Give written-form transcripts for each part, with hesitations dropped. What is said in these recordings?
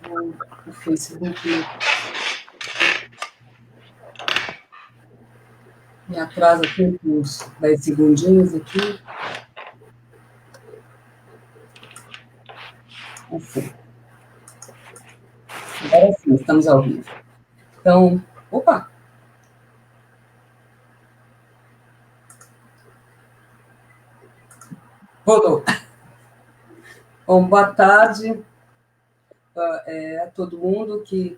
o Facebook me atrasa aqui uns 10 segundinhos aqui. Assim. Agora sim, estamos ao vivo. Então, opa! Voltou. Bom, boa tarde a todo mundo que,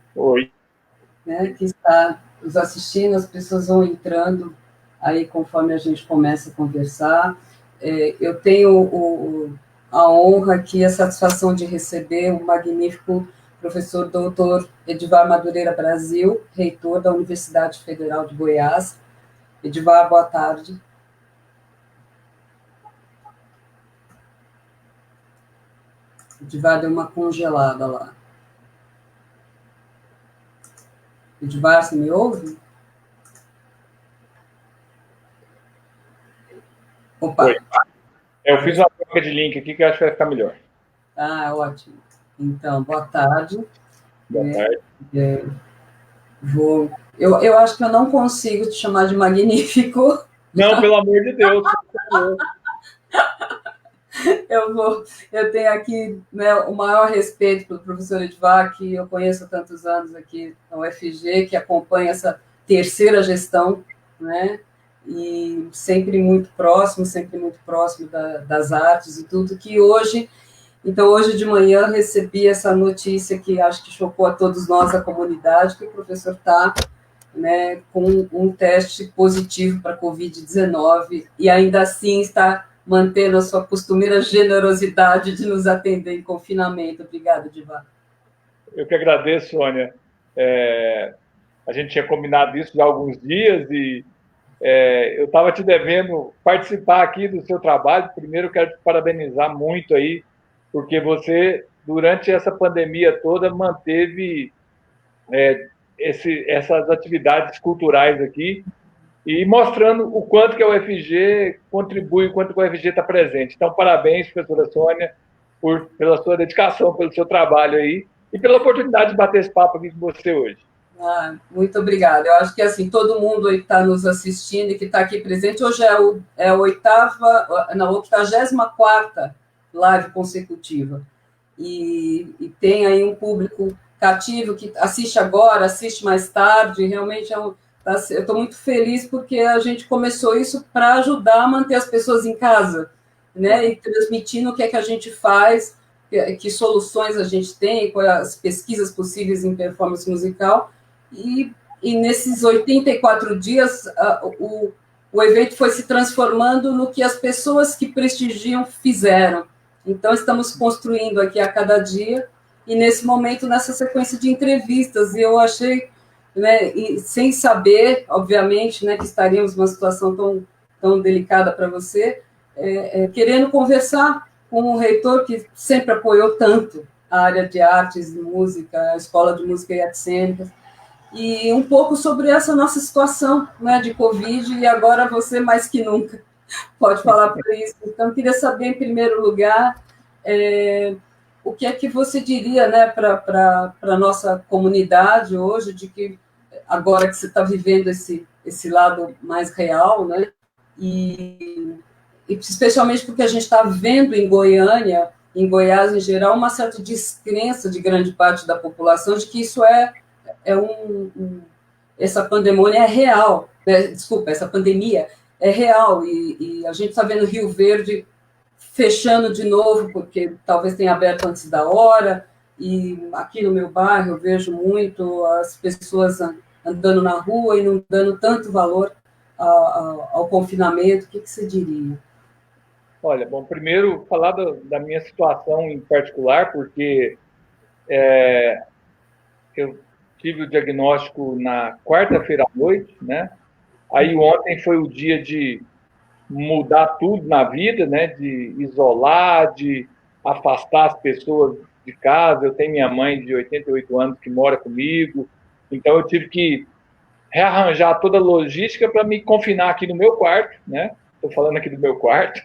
que está nos assistindo. As pessoas vão entrando aí conforme a gente começa a conversar. Eu tenho a honra aqui, a satisfação de receber o magnífico professor doutor Edivar Madureira Brasil, reitor da Universidade Federal de Goiás. Edivar, boa tarde. Edivar deu uma congelada lá. Edivar, você me ouve? Opa. Oi. Eu fiz uma troca de link aqui que eu acho que vai ficar melhor. Ah, ótimo. Então, boa tarde. Boa tarde. Eu acho que eu não consigo te chamar de magnífico. Não, pelo amor de Deus. Eu tenho aqui, né, o maior respeito pelo professor Edivar, que eu conheço há tantos anos aqui na UFG, que acompanha essa terceira gestão, né, e sempre muito próximo das artes e tudo, que hoje... Então, hoje de manhã, recebi essa notícia que acho que chocou a todos nós, a comunidade, que o professor está, né, com um teste positivo para a Covid-19 e ainda assim está mantendo a sua costumeira generosidade de nos atender em confinamento. Obrigada, Edivar. Eu que agradeço, Sônia. A gente tinha combinado isso já há alguns dias e eu estava te devendo participar aqui do seu trabalho. Primeiro, quero te parabenizar muito aí, porque você, durante essa pandemia toda, manteve essas atividades culturais aqui e mostrando o quanto que a UFG contribui, o quanto que a UFG está presente. Então, parabéns, professora Sônia, pela sua dedicação, pelo seu trabalho aí e pela oportunidade de bater esse papo aqui com você hoje. Muito obrigada. Eu acho que assim, todo mundo que está nos assistindo e que está aqui presente, hoje é a 84ª live consecutiva. E tem aí um público cativo que assiste agora, assiste mais tarde, realmente eu estou muito feliz porque a gente começou isso para ajudar a manter as pessoas em casa, né, e transmitindo o que é que a gente faz, que soluções a gente tem, quais as pesquisas possíveis em performance musical, e nesses 84 dias o evento foi se transformando no que as pessoas que prestigiam fizeram. Então, estamos construindo aqui a cada dia, e nesse momento, nessa sequência de entrevistas, e eu achei, né, e sem saber, obviamente, né, que estaríamos numa situação tão delicada para você, querendo conversar com o reitor que sempre apoiou tanto a área de artes e música, a Escola de Música e Artes Cênicas, e um pouco sobre essa nossa situação, né, de Covid, e agora você mais que nunca pode falar por isso. Então, queria saber, em primeiro lugar, o que é que você diria, né, para a nossa comunidade hoje, de que agora que você está vivendo esse lado mais real, né, e especialmente porque a gente está vendo em Goiânia, em Goiás em geral, uma certa descrença de grande parte da população de que isso essa pandemia é real, né? Desculpa, essa pandemia é real, e a gente está vendo Rio Verde fechando de novo, porque talvez tenha aberto antes da hora, e aqui no meu bairro eu vejo muito as pessoas andando na rua e não dando tanto valor ao confinamento. O que você diria? Olha, bom, primeiro falar da minha situação em particular, porque eu tive o diagnóstico na quarta-feira à noite, né? Aí ontem foi o dia de mudar tudo na vida, né? De isolar, de afastar as pessoas de casa. Eu tenho minha mãe de 88 anos que mora comigo, então eu tive que rearranjar toda a logística para me confinar aqui no meu quarto, né? Estou falando aqui do meu quarto,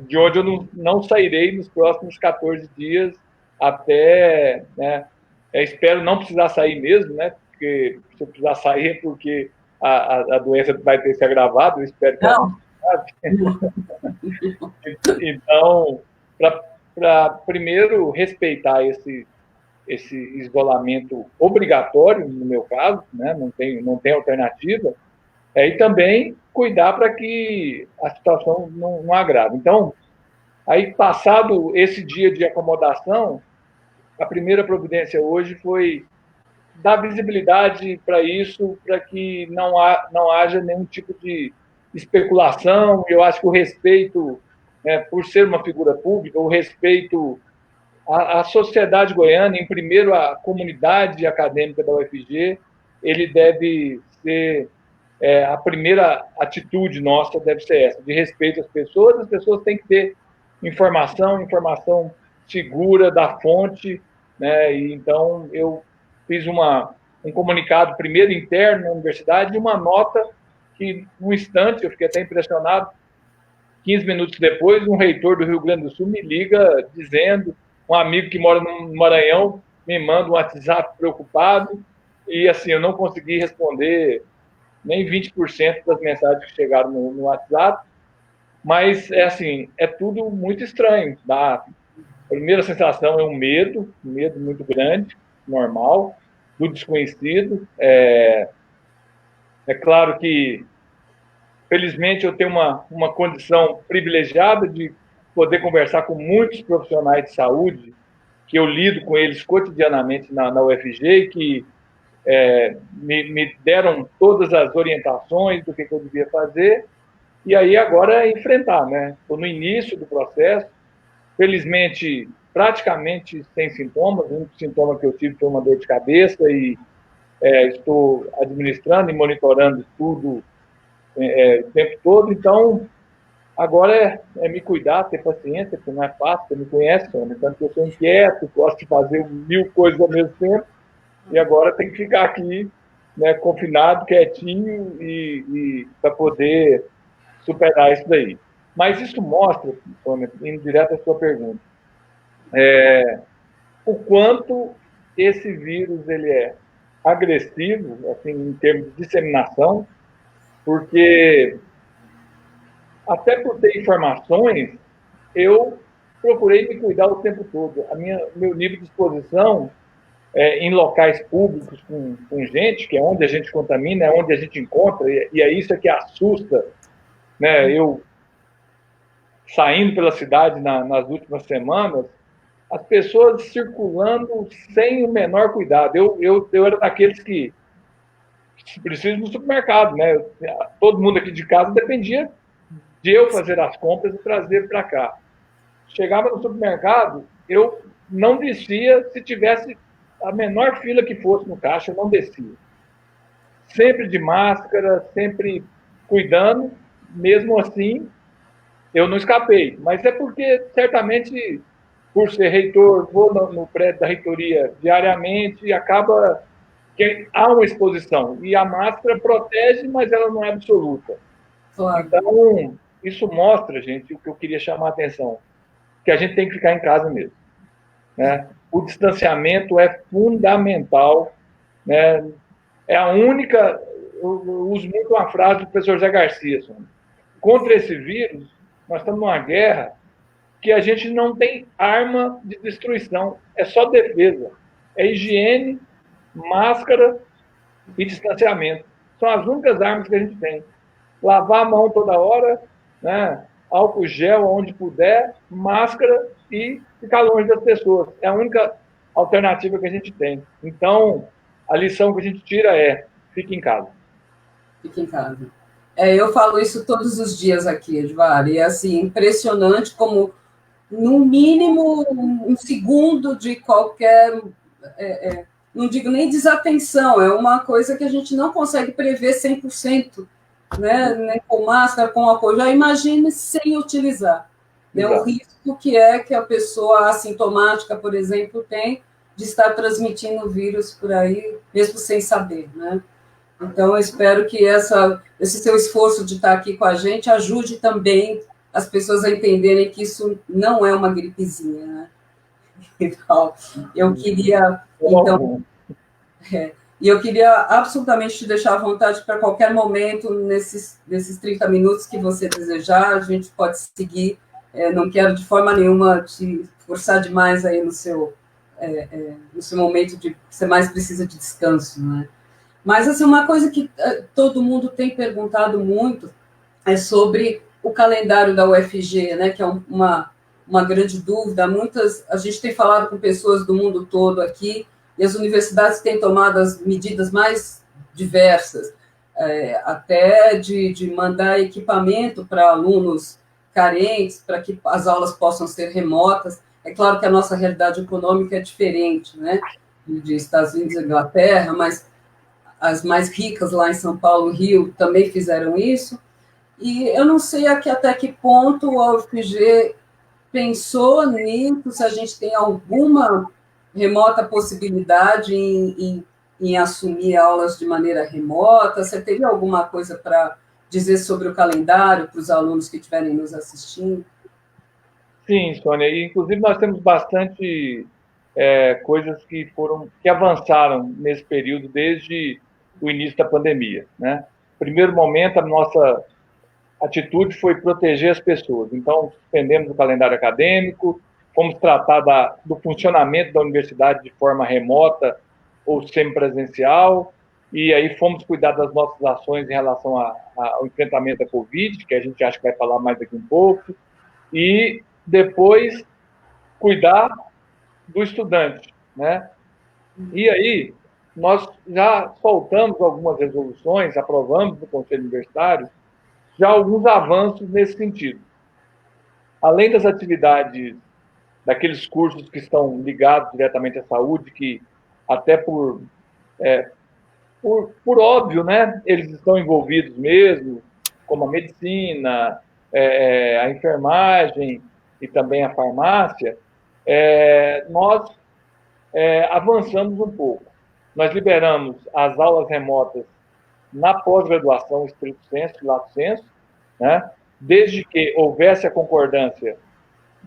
de onde eu não sairei nos próximos 14 dias, até, né, espero não precisar sair mesmo, né, porque se eu precisar sair é porque a doença vai ter se agravado, eu espero que ela não se agrave. Então, para primeiro respeitar esse isolamento obrigatório, no meu caso, né, não tem alternativa, e também cuidar para que a situação não agrave. Então, aí, passado esse dia de acomodação, a primeira providência hoje foi dar visibilidade para isso, para que não haja nenhum tipo de especulação. Eu acho que o respeito, por ser uma figura pública, o respeito à sociedade goiana, em primeiro a comunidade acadêmica da UFG, ele deve ser, a primeira atitude nossa deve ser essa, de respeito às pessoas. As pessoas têm que ter informação segura da fonte, né? E então eu fiz um comunicado primeiro interno na universidade e uma nota que, num instante, eu fiquei até impressionado, 15 minutos depois, um reitor do Rio Grande do Sul me liga dizendo, um amigo que mora no Maranhão me manda um WhatsApp preocupado, e assim, eu não consegui responder nem 20% das mensagens que chegaram no WhatsApp, mas é tudo muito estranho. A primeira sensação é um medo muito grande, normal, do desconhecido. É claro que, felizmente, eu tenho uma condição privilegiada de poder conversar com muitos profissionais de saúde, que eu lido com eles cotidianamente na UFG, e que me deram todas as orientações do que eu devia fazer, e aí agora é enfrentar, né? Estou no início do processo, felizmente, praticamente sem sintomas. O único sintoma que eu tive foi uma dor de cabeça, e estou administrando e monitorando tudo o tempo todo. Então, agora é me cuidar, ter paciência, porque não é fácil. Você me conhece, Sônia, tanto que eu sou inquieto, gosto de fazer 1000 coisas ao mesmo tempo, e agora tem que ficar aqui, né, confinado, quietinho, e para poder superar isso daí. Mas isso mostra, Sônia, indo direto à sua pergunta, o quanto esse vírus ele é agressivo, assim, em termos de disseminação, porque, até por ter informações, eu procurei me cuidar o tempo todo. Meu nível de exposição em locais públicos com gente, que é onde a gente contamina, é onde a gente encontra, e é isso que assusta, né? Eu, saindo pela cidade nas últimas semanas, as pessoas circulando sem o menor cuidado. Eu era daqueles que precisam no supermercado, né? Todo mundo aqui de casa dependia de eu fazer as compras e trazer para cá. Chegava no supermercado, eu não descia. Se tivesse a menor fila que fosse no caixa, eu não descia. Sempre de máscara, sempre cuidando. Mesmo assim, eu não escapei. Mas é porque, certamente, por ser reitor, vou no prédio da reitoria diariamente, e acaba que há uma exposição. E a máscara protege, mas ela não é absoluta. Claro. Então, isso mostra, gente, o que eu queria chamar a atenção, que a gente tem que ficar em casa mesmo, né? O distanciamento é fundamental, né? É a única... Eu uso muito uma frase do professor Zé Garcia, contra esse vírus, nós estamos numa guerra que a gente não tem arma de destruição, é só defesa. É higiene, máscara e distanciamento. São as únicas armas que a gente tem. Lavar a mão toda hora, né? Álcool gel onde puder, máscara e ficar longe das pessoas. É a única alternativa que a gente tem. Então, a lição que a gente tira é: fique em casa. Fique em casa. Eu falo isso todos os dias aqui, Edvar, e é assim, impressionante como, no mínimo, um segundo de qualquer... não digo nem desatenção, é uma coisa que a gente não consegue prever 100%, né? Nem com máscara, com álcool. Já imagine sem utilizar. Né? O risco que a pessoa assintomática, por exemplo, tem de estar transmitindo o vírus por aí, mesmo sem saber, né? Então, eu espero que esse seu esforço de estar aqui com a gente ajude também as pessoas a entenderem que isso não é uma gripezinha, né? Então, eu queria, então, e eu queria absolutamente te deixar à vontade para qualquer momento, nesses 30 minutos que você desejar, a gente pode seguir. Não quero de forma nenhuma te forçar demais aí no seu momento de que você mais precisa de descanso, né? Mas, assim, uma coisa que todo mundo tem perguntado muito é sobre o calendário da UFG, né, que é uma grande dúvida. A gente tem falado com pessoas do mundo todo aqui, e as universidades têm tomado as medidas mais diversas, até de mandar equipamento para alunos carentes, para que as aulas possam ser remotas. É claro que a nossa realidade econômica é diferente, né, de Estados Unidos e Inglaterra, mas as mais ricas lá em São Paulo, Rio, também fizeram isso. E eu não sei até que ponto a UFG pensou nisso, se a gente tem alguma remota possibilidade em assumir aulas de maneira remota. Você teria alguma coisa para dizer sobre o calendário para os alunos que estiverem nos assistindo? Sim, Sônia, e inclusive nós temos bastante coisas que avançaram nesse período desde o início da pandemia, né? Primeiro momento, a nossa atitude foi proteger as pessoas. Então, suspendemos o calendário acadêmico, fomos tratar do funcionamento da universidade de forma remota ou semipresencial, e aí fomos cuidar das nossas ações em relação ao enfrentamento da Covid, que a gente acha que vai falar mais daqui um pouco, e depois cuidar do estudante, né? E aí nós já soltamos algumas resoluções, aprovamos no Conselho Universitário já alguns avanços nesse sentido. Além das atividades daqueles cursos que estão ligados diretamente à saúde, que até por óbvio, né, eles estão envolvidos mesmo, como a medicina, a enfermagem e também a farmácia, nós avançamos um pouco. Nós liberamos as aulas remotas na pós-graduação, estricto sensu, lato sensu, né, desde que houvesse a concordância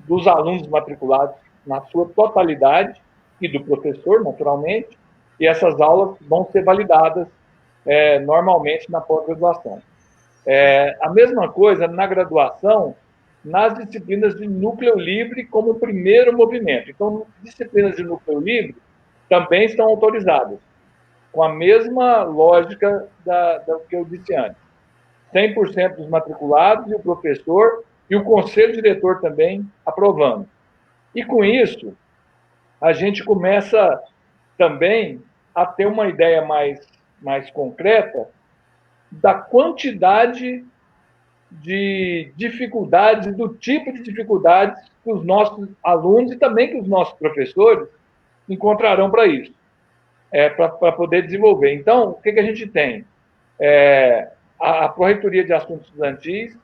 dos alunos matriculados na sua totalidade e do professor, naturalmente, e essas aulas vão ser validadas normalmente na pós-graduação. A mesma coisa na graduação, nas disciplinas de núcleo livre como primeiro movimento. Então, disciplinas de núcleo livre também estão autorizadas, com a mesma lógica da que eu disse antes. 100% dos matriculados e o professor e o conselho diretor também aprovando. E com isso, a gente começa também a ter uma ideia mais concreta da quantidade de dificuldades, do tipo de dificuldades que os nossos alunos e também que os nossos professores encontrarão para isso, para poder desenvolver. Então, o que a gente tem? A Pró-Reitoria de Assuntos Estudantis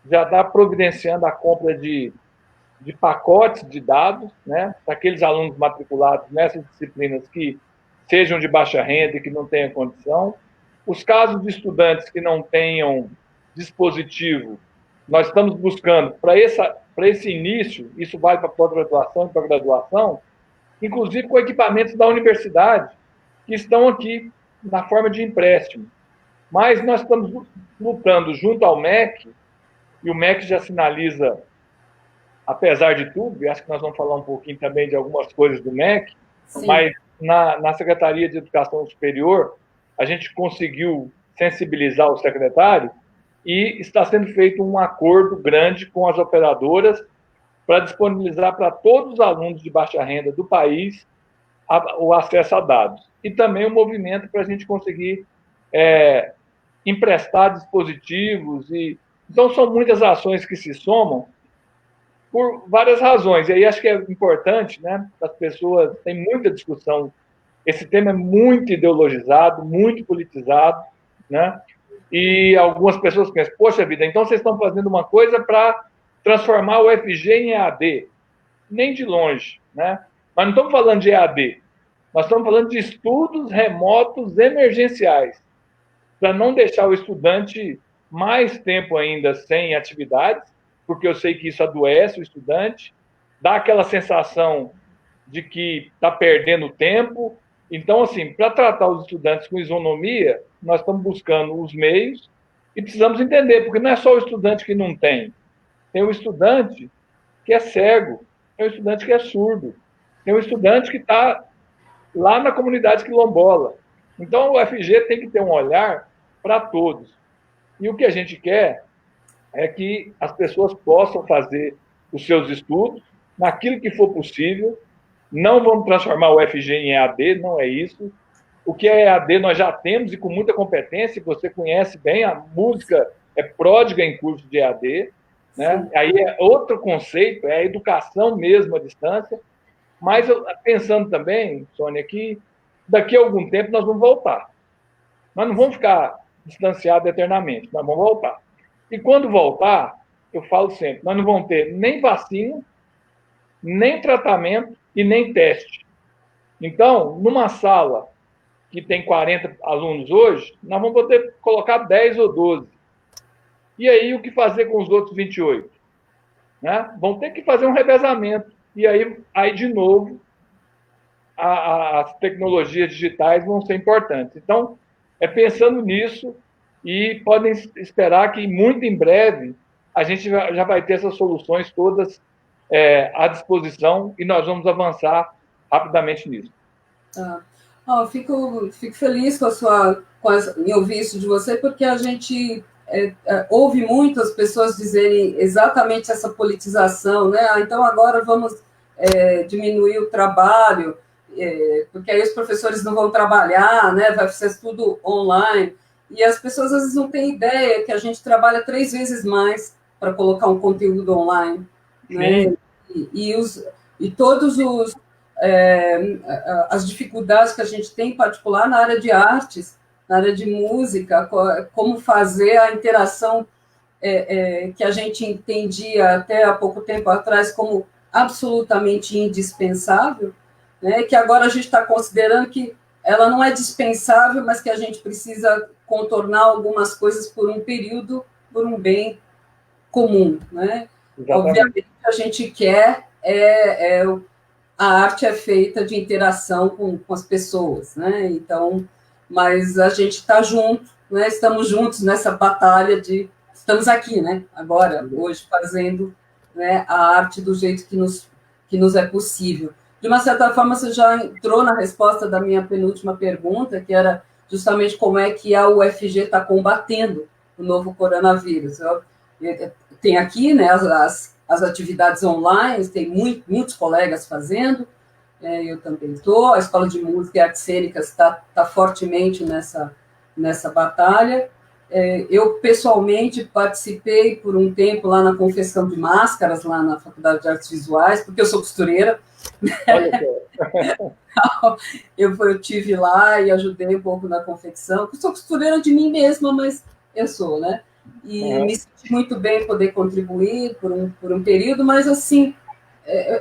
já está providenciando a compra de pacotes de dados, né, para aqueles alunos matriculados nessas disciplinas que sejam de baixa renda e que não tenham condição. Os casos de estudantes que não tenham dispositivo, nós estamos buscando para esse início, isso vale para pós-graduação e para graduação, inclusive com equipamentos da universidade que estão aqui na forma de empréstimo. Mas nós estamos lutando junto ao MEC, e o MEC já sinaliza, apesar de tudo, e acho que nós vamos falar um pouquinho também de algumas coisas do MEC, sim, mas na Secretaria de Educação Superior, a gente conseguiu sensibilizar o secretário e está sendo feito um acordo grande com as operadoras para disponibilizar para todos os alunos de baixa renda do país o acesso a dados. E também o movimento para a gente conseguir emprestar dispositivos. Então, são muitas ações que se somam por várias razões. E aí acho que é importante, né? As pessoas têm muita discussão. Esse tema é muito ideologizado, muito politizado, né? E algumas pessoas pensam, poxa vida, então vocês estão fazendo uma coisa para transformar o UFG em EAD. Nem de longe, né? Mas não estamos falando de EAD. Nós estamos falando de estudos remotos emergenciais, para não deixar o estudante mais tempo ainda sem atividades, porque eu sei que isso adoece o estudante, dá aquela sensação de que está perdendo tempo. Então, assim, para tratar os estudantes com isonomia, nós estamos buscando os meios e precisamos entender, porque não é só o estudante que não tem o estudante que é cego, tem o estudante que é surdo, tem o estudante que está lá na comunidade quilombola. Então, o UFG tem que ter um olhar para todos. E o que a gente quer é que as pessoas possam fazer os seus estudos naquilo que for possível. Não vamos transformar o UFG em EAD, não é isso. O que é EAD nós já temos e com muita competência, você conhece bem, a música é pródiga em curso de EAD, né? Aí é outro conceito, é a educação mesmo à distância, mas pensando também, Sônia, que daqui a algum tempo nós vamos voltar. Nós não vamos ficar distanciados eternamente, nós vamos voltar. E quando voltar, eu falo sempre, nós não vamos ter nem vacina, nem tratamento e nem teste. Então, numa sala que tem 40 alunos hoje, nós vamos poder colocar 10 ou 12. E aí, o que fazer com os outros 28? Né? Vão ter que fazer um revezamento. E aí de novo, as tecnologias digitais vão ser importantes. Então, é pensando nisso e podem esperar que muito em breve a gente já vai ter essas soluções todas à disposição e nós vamos avançar rapidamente nisso. Fico feliz em ouvir isso de você, porque a gente ouve muitas pessoas dizerem exatamente essa politização, né? Então agora vamos diminuir o trabalho, porque aí os professores não vão trabalhar, né? Vai ser tudo online. E as pessoas às vezes não têm ideia que a gente trabalha 3 vezes mais para colocar um conteúdo online, né? E todos as dificuldades que a gente tem, em particular na área de artes, na área de música, como fazer a interação que a gente entendia até há pouco tempo atrás como absolutamente indispensável, né, que agora a gente está considerando que ela não é dispensável, mas que a gente precisa contornar algumas coisas por um período, por um bem comum. Né? Obviamente, a gente quer a arte é feita de interação com as pessoas, né? Então, mas a gente está junto, né? Estamos juntos nessa batalha estamos aqui, né? Agora, hoje, fazendo, né, a arte do jeito que nos é possível. De uma certa forma, você já entrou na resposta da minha penúltima pergunta, que era justamente como é que a UFG está combatendo o novo coronavírus. Tem aqui, né, as atividades online, tem muitos colegas fazendo, eu também estou, a Escola de Música e Artes Cênicas está fortemente nessa batalha. Eu, pessoalmente, participei por um tempo lá na confecção de máscaras, lá na Faculdade de Artes Visuais, porque eu sou costureira. Eu tive lá e ajudei um pouco na confecção. Eu sou costureira de mim mesma, mas eu sou, né? E me senti muito bem poder contribuir por um período, mas assim,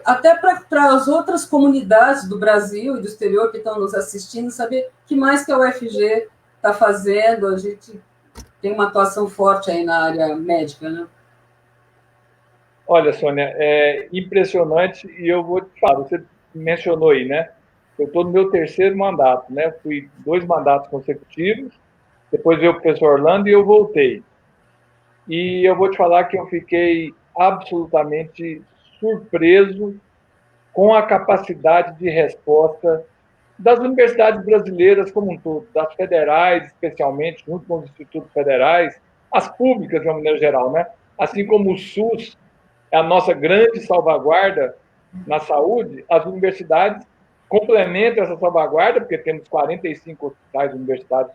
até para as outras comunidades do Brasil e do exterior que estão nos assistindo, saber o que mais que a UFG está fazendo. A gente tem uma atuação forte aí na área médica, né? Olha, Sônia, é impressionante, e eu vou te falar, você mencionou aí, né? Eu estou no meu 3º mandato, né? Fui 2 mandatos consecutivos, depois veio o professor Orlando e eu voltei. E eu vou te falar que eu fiquei absolutamente surpreso com a capacidade de resposta das universidades brasileiras como um todo, das federais, especialmente, junto com os institutos federais, as públicas, de uma maneira geral, né? Assim como o SUS é a nossa grande salvaguarda na saúde, as universidades complementam essa salvaguarda, porque temos 45 hospitais universitários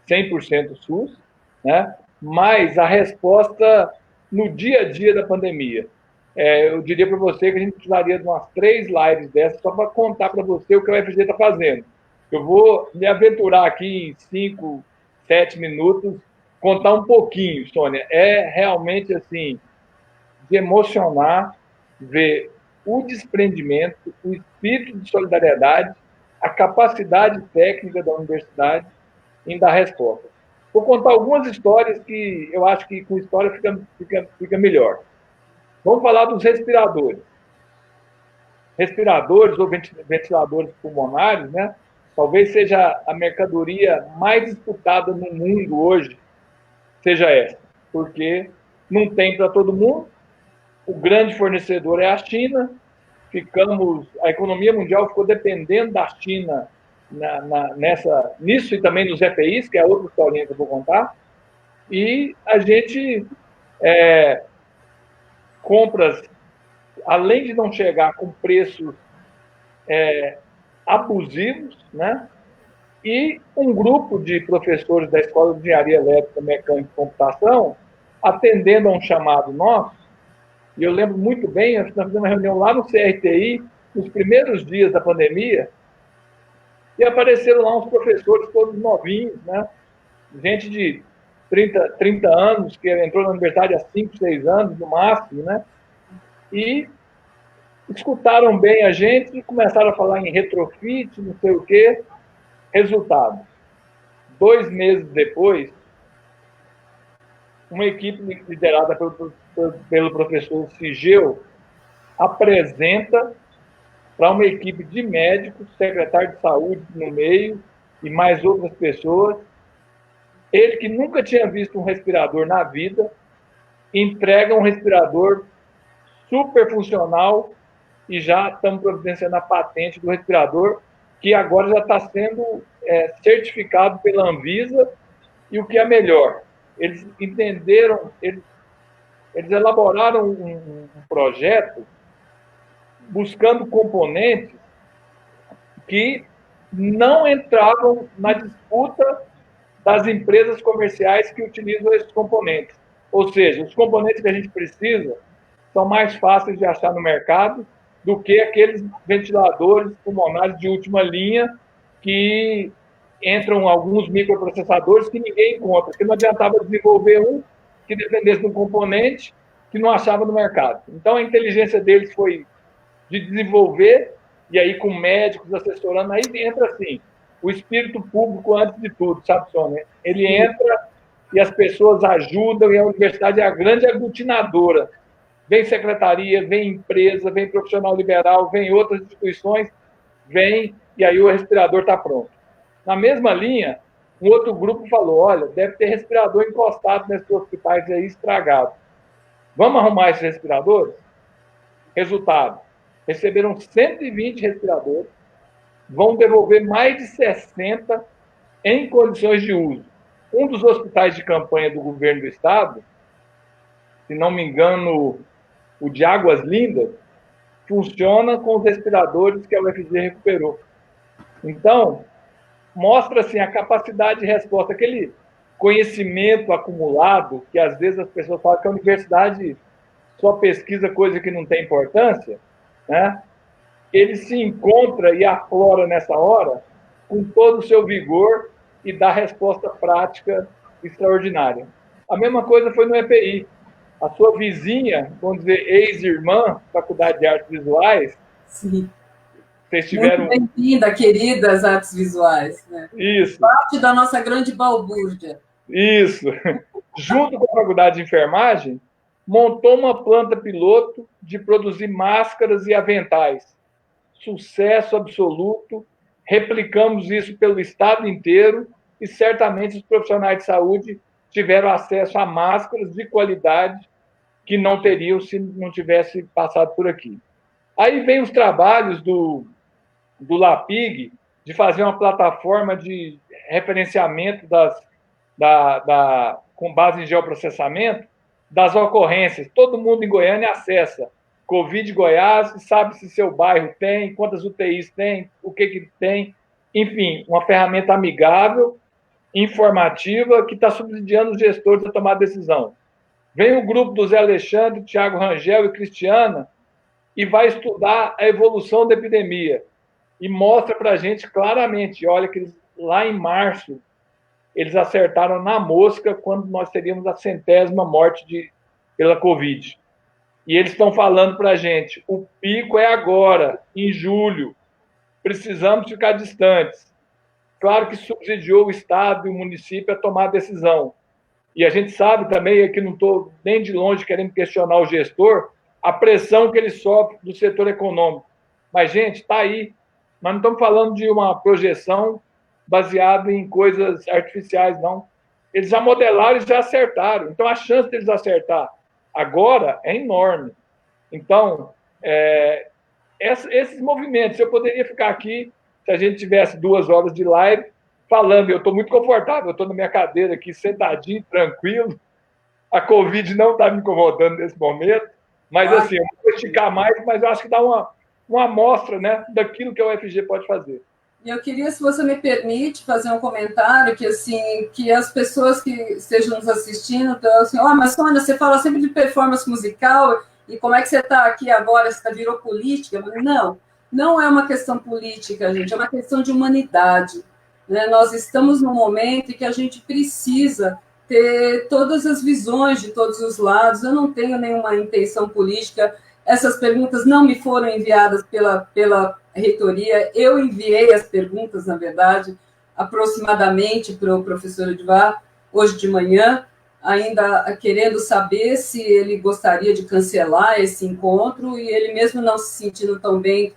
100% SUS, né? Mas a resposta no dia a dia da pandemia. Eu diria para você que a gente precisaria de umas 3 lives dessas só para contar para você o que a UFG está fazendo. Eu vou me aventurar aqui em 5, 7 minutos, contar um pouquinho, Sônia. É realmente assim, de emocionar ver o desprendimento, o espírito de solidariedade, a capacidade técnica da universidade em dar resposta. Vou contar algumas histórias que eu acho que com história fica melhor. Vamos falar dos respiradores. respiradores ou ventiladores pulmonares, né? Talvez seja a mercadoria mais disputada no mundo hoje, seja essa, porque não tem para todo mundo, o grande fornecedor é a China, a economia mundial ficou dependendo da China nisso e também nos EPIs, que é outra historinha que eu vou contar, e a gente compras, além de não chegar com preços abusivos, né? E um grupo de professores da Escola de Engenharia Elétrica, Mecânica e Computação, atendendo a um chamado nosso, e eu lembro muito bem, nós fizemos uma reunião lá no CRTI, nos primeiros dias da pandemia, e apareceram lá uns professores todos novinhos, né? Gente de 30 anos, que entrou na universidade há 5, 6 anos, no máximo, né? E escutaram bem a gente e começaram a falar em retrofit, não sei o quê. Resultado, 2 meses depois, uma equipe liderada pelo professor Sigeu apresenta para uma equipe de médicos, secretário de saúde no meio e mais outras pessoas, ele que nunca tinha visto um respirador na vida, entrega um respirador super funcional e já estamos providenciando a patente do respirador, que agora já está sendo certificado pela Anvisa, e o que é melhor, eles entenderam, eles elaboraram um projeto buscando componentes que não entravam na disputa das empresas comerciais que utilizam esses componentes. Ou seja, os componentes que a gente precisa são mais fáceis de achar no mercado do que aqueles ventiladores pulmonares de última linha que entram alguns microprocessadores que ninguém encontra, porque não adiantava desenvolver um que dependesse de um componente que não achava no mercado. Então, a inteligência deles foi de desenvolver, e aí com médicos assessorando, aí entra assim, o espírito público antes de tudo, sabe, Sônia? Ele entra e as pessoas ajudam, e a universidade é a grande aglutinadora. Vem secretaria, vem empresa, vem profissional liberal, vem outras instituições, vem, e aí o respirador está pronto. Na mesma linha, um outro grupo falou, olha, deve ter respirador encostado nesses hospitais aí, estragado. Vamos arrumar esses respiradores? Resultado, receberam 120 respiradores, vão devolver mais de 60 em condições de uso. Um dos hospitais de campanha do governo do estado, se não me engano, o de Águas Lindas, funciona com os respiradores que a UFG recuperou. Então, mostra assim, a capacidade de resposta, aquele conhecimento acumulado, que às vezes as pessoas falam que a universidade só pesquisa coisa que não tem importância, né? Ele se encontra e aflora nessa hora com todo o seu vigor e dá resposta prática extraordinária. A mesma coisa foi no EPI. A sua vizinha, vamos dizer, ex-irmã, Faculdade de Artes Visuais. Sim. Vocês tiveram... Muito bem-vinda, queridas artes visuais. Né? Isso. Parte da nossa grande balbúrdia. Isso. Junto com a Faculdade de Enfermagem, montou uma planta piloto de produzir máscaras e aventais. Sucesso absoluto. Replicamos isso pelo estado inteiro e certamente os profissionais de saúde tiveram acesso a máscaras de qualidade que não teriam se não tivesse passado por aqui. Aí vem os trabalhos do LAPIG de fazer uma plataforma de referenciamento com base em geoprocessamento das ocorrências. Todo mundo em Goiânia acessa Covid Goiás, sabe se seu bairro tem, quantas UTIs tem, o que tem. Enfim, uma ferramenta amigável, informativa, que está subsidiando os gestores a tomar decisão. Vem o grupo do Zé Alexandre, Tiago Rangel e Cristiana e vai estudar a evolução da epidemia e mostra para a gente claramente, olha que lá em março eles acertaram na mosca quando nós teríamos a 100ª morte pela Covid. E eles estão falando para a gente, o pico é agora, em julho, precisamos ficar distantes. Claro que subsidiou o Estado e o município a tomar a decisão. E a gente sabe também, que não estou nem de longe querendo questionar o gestor, a pressão que ele sofre do setor econômico. Mas, gente, está aí. Nós não estamos falando de uma projeção baseada em coisas artificiais, não. Eles já modelaram e já acertaram. Então, a chance deles acertar agora é enorme. Então, esses movimentos, eu poderia ficar aqui, se a gente tivesse 2 horas de live, falando, eu estou muito confortável, eu estou na minha cadeira aqui, sentadinho, tranquilo, a Covid não está me incomodando nesse momento, mas assim, eu não vou esticar mais, mas eu acho que dá uma amostra, né, daquilo que a UFG pode fazer. E eu queria, se você me permite, fazer um comentário que, assim, que as pessoas que estejam nos assistindo, então, assim, mas Sônia, você fala sempre de performance musical, e como é que você está aqui agora, você virou política? Não, não é uma questão política, gente, é uma questão de humanidade. Né? Nós estamos num momento em que a gente precisa ter todas as visões de todos os lados. Eu não tenho nenhuma intenção política. Essas perguntas não me foram enviadas pela reitoria. Eu enviei as perguntas, na verdade, aproximadamente para o professor Edvar, hoje de manhã, ainda querendo saber se ele gostaria de cancelar esse encontro, e ele mesmo não se sentindo tão bem,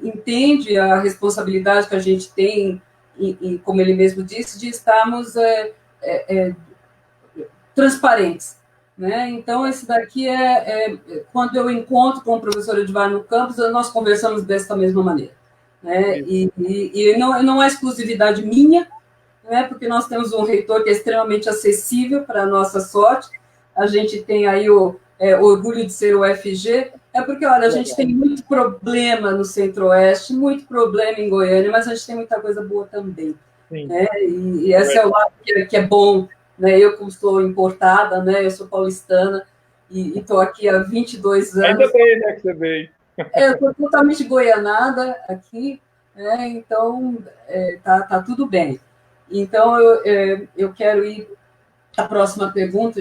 entende a responsabilidade que a gente tem, e como ele mesmo disse, de estarmos transparentes. Né? Então, esse daqui quando eu encontro com o professor Edvar no campus, nós conversamos dessa mesma maneira. Né? E não é exclusividade minha, né? Porque nós temos um reitor que é extremamente acessível, para a nossa sorte. A gente tem aí o orgulho de ser o UFG, porque, olha, a gente tem muito problema no Centro-Oeste, muito problema em Goiânia, mas a gente tem muita coisa boa também. Né? E esse é o lado que é bom. Né? Eu, como estou importada, né? Eu sou paulistana e estou aqui há 22 anos. Ainda bem, né, que você veio. Eu estou totalmente goianada aqui, né? Então tá tudo bem. Então, eu quero ir à próxima pergunta,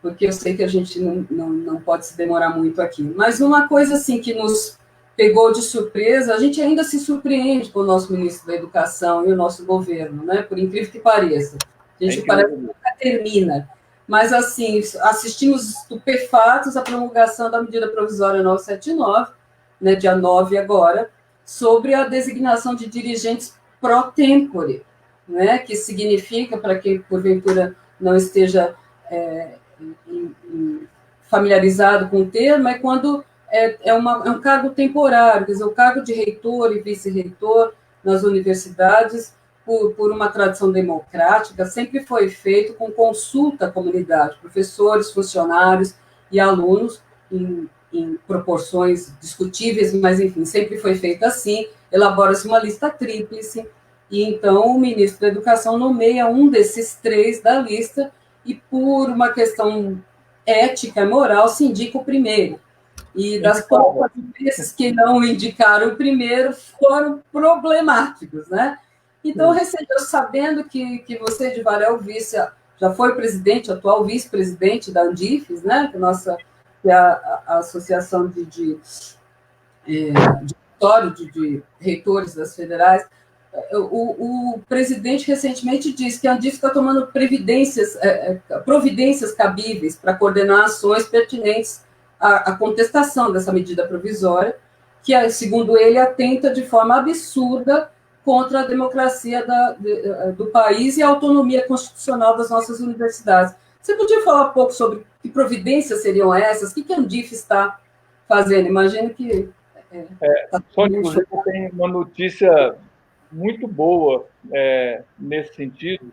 porque eu sei que a gente não pode se demorar muito aqui. Mas uma coisa assim que nos pegou de surpresa, a gente ainda se surpreende com o nosso ministro da Educação e o nosso governo, né? Por incrível que pareça. A gente parece que nunca termina. Mas, assim, assistimos estupefatos à promulgação da medida provisória 979, né, dia 9 agora, sobre a designação de dirigentes pro tempore, né, que significa, para quem porventura não esteja familiarizado com o termo, é quando é um cargo temporário, quer dizer, o cargo de reitor e vice-reitor nas universidades, por uma tradição democrática, sempre foi feito com consulta à comunidade, professores, funcionários e alunos, em proporções discutíveis, mas, enfim, sempre foi feito assim, elabora-se uma lista tríplice, e então o ministro da Educação nomeia um desses 3 da lista, e por uma questão ética e moral se indica o primeiro. E das poucas vezes que não indicaram o primeiro, foram problemáticos, né? Então, recebeu, sabendo que você, Edvar, é o vice, já foi presidente, atual vice-presidente da Andifes, né? Que é a Associação de Reitores das Federais. O presidente recentemente disse que a Andifes está tomando providências cabíveis para coordenar ações pertinentes à contestação dessa medida provisória, que, segundo ele, atenta de forma absurda contra a democracia do país e a autonomia constitucional das nossas universidades. Você podia falar um pouco sobre que providências seriam essas? O que a Andif está fazendo? Imagino que... Sônia, inclusive, tem uma notícia muito boa nesse sentido.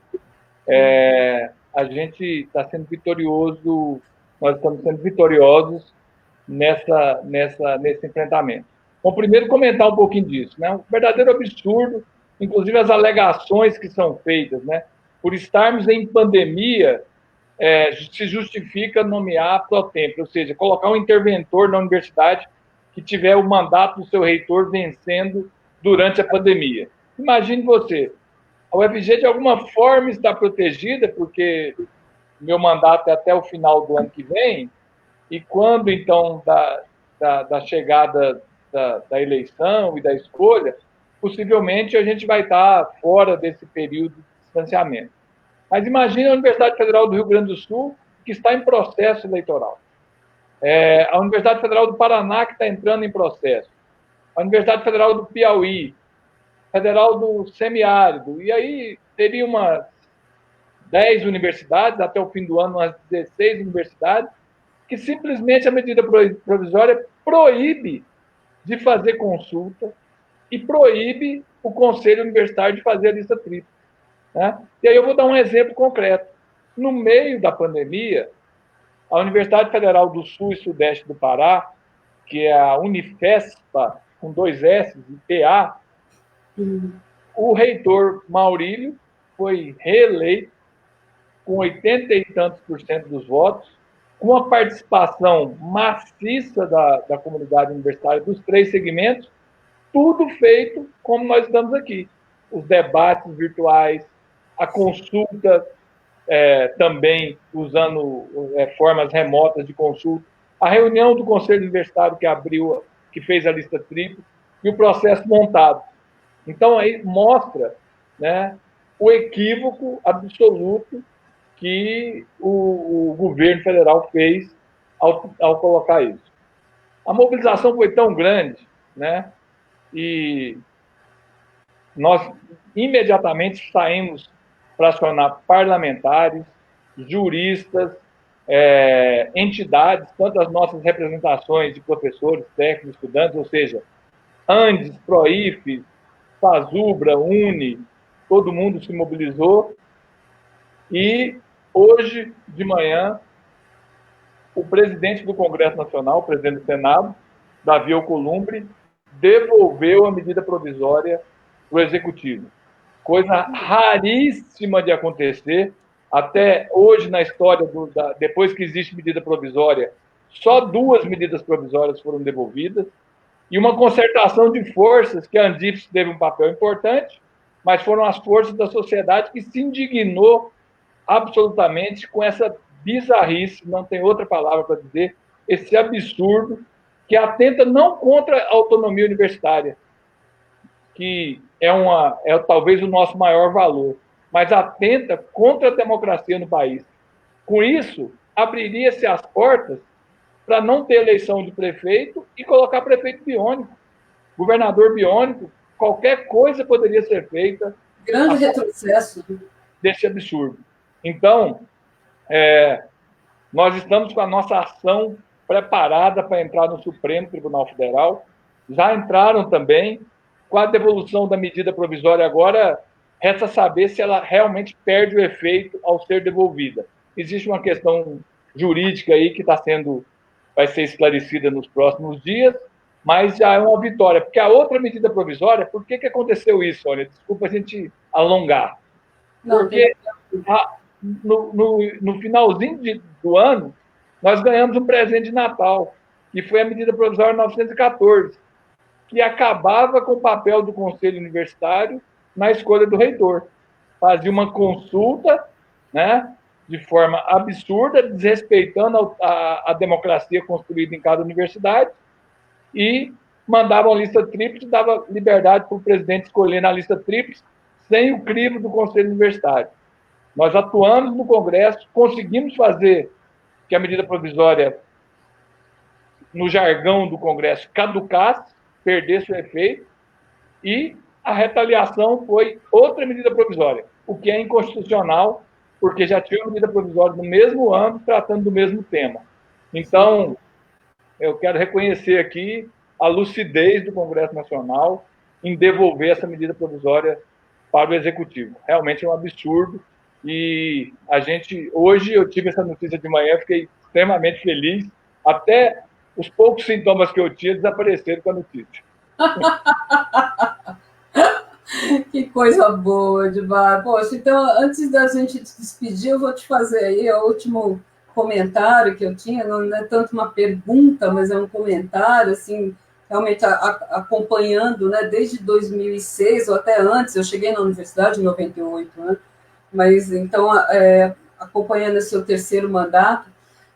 A gente está sendo vitorioso, nós estamos sendo vitoriosos nesse enfrentamento. Bom, primeiro comentar um pouquinho disso, né? Um verdadeiro absurdo, inclusive as alegações que são feitas, né? Por estarmos em pandemia, se justifica nomear pro tempore, ou seja, colocar um interventor na universidade que tiver o mandato do seu reitor vencendo durante a pandemia. Imagine você, a UFG de alguma forma está protegida, porque meu mandato é até o final do ano que vem, e quando, então, da chegada da eleição e da escolha, possivelmente a gente vai estar fora desse período de distanciamento. Mas imagine a Universidade Federal do Rio Grande do Sul, que está em processo eleitoral. A Universidade Federal do Paraná, que está entrando em processo. a Universidade Federal do Piauí, Federal do Semiárido, e aí teria umas 10 universidades, até o fim do ano, umas 16 universidades, que simplesmente a medida provisória proíbe de fazer consulta e proíbe o Conselho Universitário de fazer a lista tríplice. Né? E aí eu vou dar um exemplo concreto. No meio da pandemia, a Universidade Federal do Sul e Sudeste do Pará, que é a Unifespa, com 2 S e PA, o reitor Maurílio foi reeleito com 80 e tantos por cento dos votos, com a participação maciça da comunidade universitária dos 3 segmentos, tudo feito como nós estamos aqui. Os debates virtuais, a consulta também usando formas remotas de consulta, a reunião do Conselho Universitário que fez a lista tríplice e o processo montado. Então, aí mostra, né, o equívoco absoluto que o governo federal fez ao colocar isso. A mobilização foi tão grande, né, e nós imediatamente saímos para acionar parlamentares, juristas, entidades, tanto as nossas representações de professores, técnicos, estudantes, ou seja, Andes, Proif, Fazubra, Uni, todo mundo se mobilizou. E hoje de manhã, o presidente do Congresso Nacional, o presidente do Senado, Davi Alcolumbre, devolveu a medida provisória para o Executivo. Coisa raríssima de acontecer. Até hoje, na história, depois que existe medida provisória, só 2 medidas provisórias foram devolvidas, e uma concertação de forças, que a Andifes teve um papel importante, mas foram as forças da sociedade que se indignou absolutamente com essa bizarrice, não tem outra palavra para dizer, esse absurdo, que atenta não contra a autonomia universitária, que é talvez o nosso maior valor, mas atenta contra a democracia no país. Com isso, abriria-se as portas para não ter eleição de prefeito e colocar prefeito biônico, governador biônico, qualquer coisa poderia ser feita. Grande retrocesso. Desse absurdo. Então, nós estamos com a nossa ação preparada para entrar no Supremo Tribunal Federal, já entraram também. Com a devolução da medida provisória agora, resta saber se ela realmente perde o efeito ao ser devolvida. Existe uma questão jurídica aí que vai ser esclarecida nos próximos dias, mas já é uma vitória, porque a outra medida provisória, por que aconteceu isso, Sônia? Desculpa a gente alongar. Porque no finalzinho do ano, nós ganhamos um presente de Natal, que foi a medida provisória 914, que acabava com o papel do Conselho Universitário na escolha do reitor. Fazia uma consulta, né, de forma absurda, desrespeitando a democracia construída em cada universidade, e mandava uma lista tríplice, dava liberdade para o presidente escolher na lista tríplice, sem o crivo do Conselho Universitário. Nós atuamos no Congresso, conseguimos fazer que a medida provisória, no jargão do Congresso, caducasse, perdesse o efeito, e a retaliação foi outra medida provisória, o que é inconstitucional, porque já tinha uma medida provisória no mesmo âmbito, tratando do mesmo tema. Então, eu quero reconhecer aqui a lucidez do Congresso Nacional em devolver essa medida provisória para o Executivo. Realmente é um absurdo, e hoje eu tive essa notícia de manhã, fiquei extremamente feliz, até os poucos sintomas que eu tinha desapareceram com a notícia. Que coisa boa, Edmar. Poxa, então, antes da gente se despedir, eu vou te fazer aí o último comentário que eu tinha, não é tanto uma pergunta, mas é um comentário, assim, realmente acompanhando, né, desde 2006, ou até antes, eu cheguei na universidade em 98, né, mas, então, acompanhando esse seu terceiro mandato,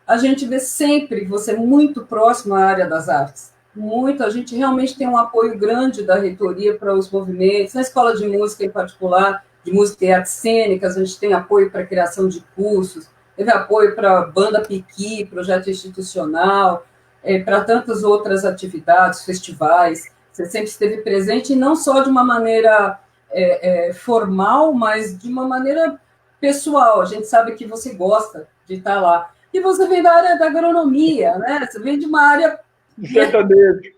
a gente vê sempre você muito próximo à área das artes. Muito, a gente realmente tem um apoio grande da reitoria para os movimentos, na escola de música em particular, de música e artes cênicas, a gente tem apoio para a criação de cursos, teve apoio para a Banda Piqui, projeto institucional, para tantas outras atividades, festivais. Você sempre esteve presente, e não só de uma maneira formal, mas de uma maneira pessoal. A gente sabe que você gosta de estar lá. E você vem da área da agronomia, né? Você vem de uma área... Sertanejo.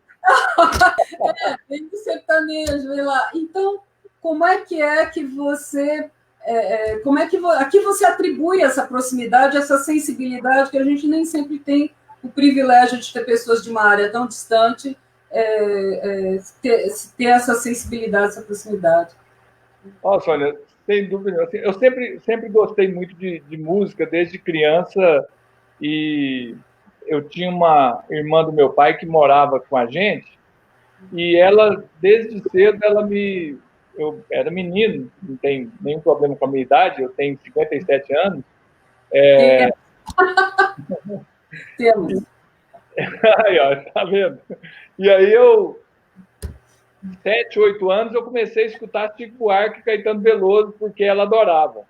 Vem do sertanejo, vem lá. Então, como é que você... a que você atribui essa proximidade, essa sensibilidade, que a gente nem sempre tem o privilégio de ter pessoas de uma área tão distante, ter essa sensibilidade, essa proximidade. Ó, Sônia, sem dúvida. Assim, eu sempre gostei muito de música desde criança, e eu tinha uma irmã do meu pai que morava com a gente, e ela, desde cedo, eu era menino, não tem nenhum problema com a minha idade, eu tenho 57 anos. Temos. Aí, ó, tá vendo? E aí 7, 8 anos, eu comecei a escutar Chico Buarque e Caetano Veloso, porque ela adorava.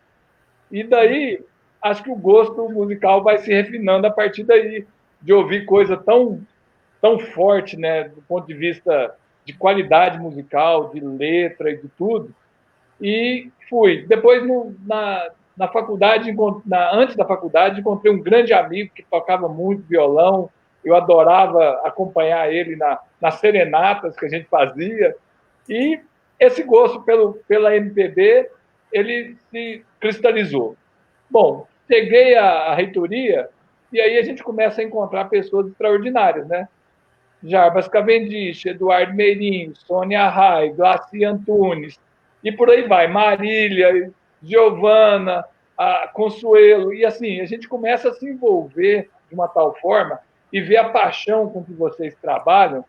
E daí, acho que o gosto musical vai se refinando a partir daí, de ouvir coisa tão forte, né, do ponto de vista de qualidade musical, de letra e de tudo. E fui. Depois, na faculdade, antes da faculdade, encontrei um grande amigo que tocava muito violão. Eu adorava acompanhar ele nas serenatas que a gente fazia. E esse gosto pela MPB, ele se cristalizou. Bom, cheguei à reitoria, e aí a gente começa a encontrar pessoas extraordinárias, né? Jarbas Cavendish, Eduardo Meirinho, Sônia Rai, Glaci Antunes, e por aí vai, Marília, Giovana, Consuelo, e assim, a gente começa a se envolver de uma tal forma e ver a paixão com que vocês trabalham,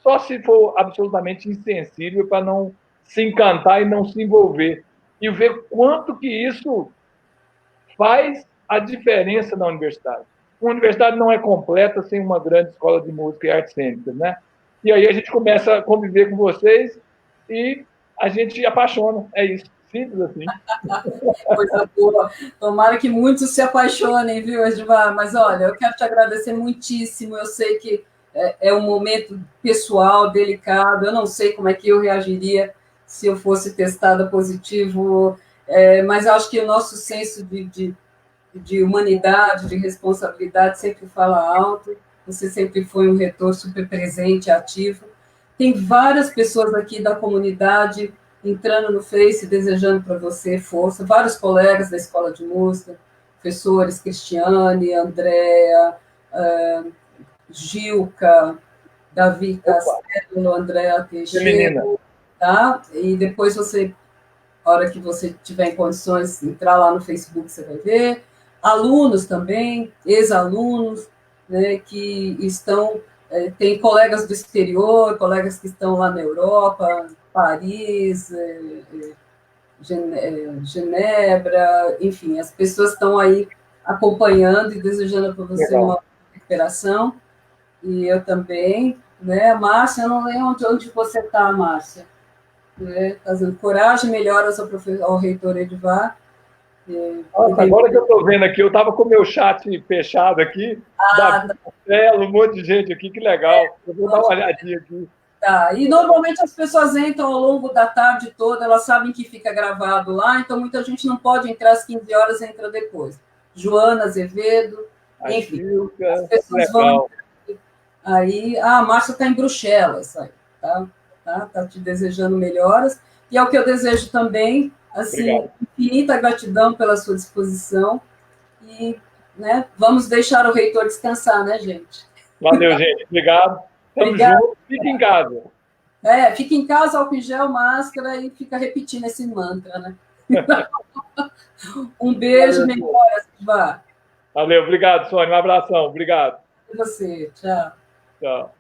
só se for absolutamente insensível para não se encantar e não se envolver. E ver quanto que isso faz a diferença na universidade. Uma universidade não é completa sem uma grande escola de música e artes cênicas, né? E aí a gente começa a conviver com vocês e a gente apaixona. É isso. Simples assim. Coisa boa. Tomara que muitos se apaixonem, viu, Edmar? Mas olha, eu quero te agradecer muitíssimo. Eu sei que é um momento pessoal, delicado. Eu não sei como é que eu reagiria se eu fosse testada positivo, mas acho que o nosso senso de humanidade, de responsabilidade sempre fala alto. Você sempre foi um reitor super presente, ativo. Tem várias pessoas aqui da comunidade entrando no Face, desejando para você força, vários colegas da Escola de Música, professores, Cristiane, Andréa, Gilca, Davi Castelo, Andréa Teixeira, tá? E depois você, na hora que você tiver em condições, entrar lá no Facebook, você vai ver. Alunos também, ex-alunos, né, que estão... tem colegas do exterior, colegas que estão lá na Europa, Paris, Genebra, enfim, as pessoas estão aí acompanhando e desejando para você uma recuperação, e eu também, né, Márcia, eu não lembro onde você está, Márcia, né, fazendo coragem, melhoras ao reitor Edvar. Nossa, agora que eu estou vendo aqui, eu estava com o meu chat fechado aqui, Davi Castelo, um monte de gente aqui, que legal, eu vou dar uma olhadinha aqui. Tá. E normalmente as pessoas entram ao longo da tarde toda, elas sabem que fica gravado lá, então muita gente não pode entrar às 15 horas, entra depois. Joana Azevedo, enfim, as pessoas vão... Aí, a Márcia está em Bruxelas, aí, tá te desejando melhoras, e é o que eu desejo também, assim, obrigado. Infinita gratidão pela sua disposição, e, né, vamos deixar o reitor descansar, né, gente? Valeu, gente, obrigado. Tamo junto, fica em casa. Fica em casa, álcool em gel, máscara, e fica repetindo esse mantra, né? Um beijo, melhoras, Vá. Valeu, obrigado, Sônia, um abração, obrigado. E você, tchau. Tchau.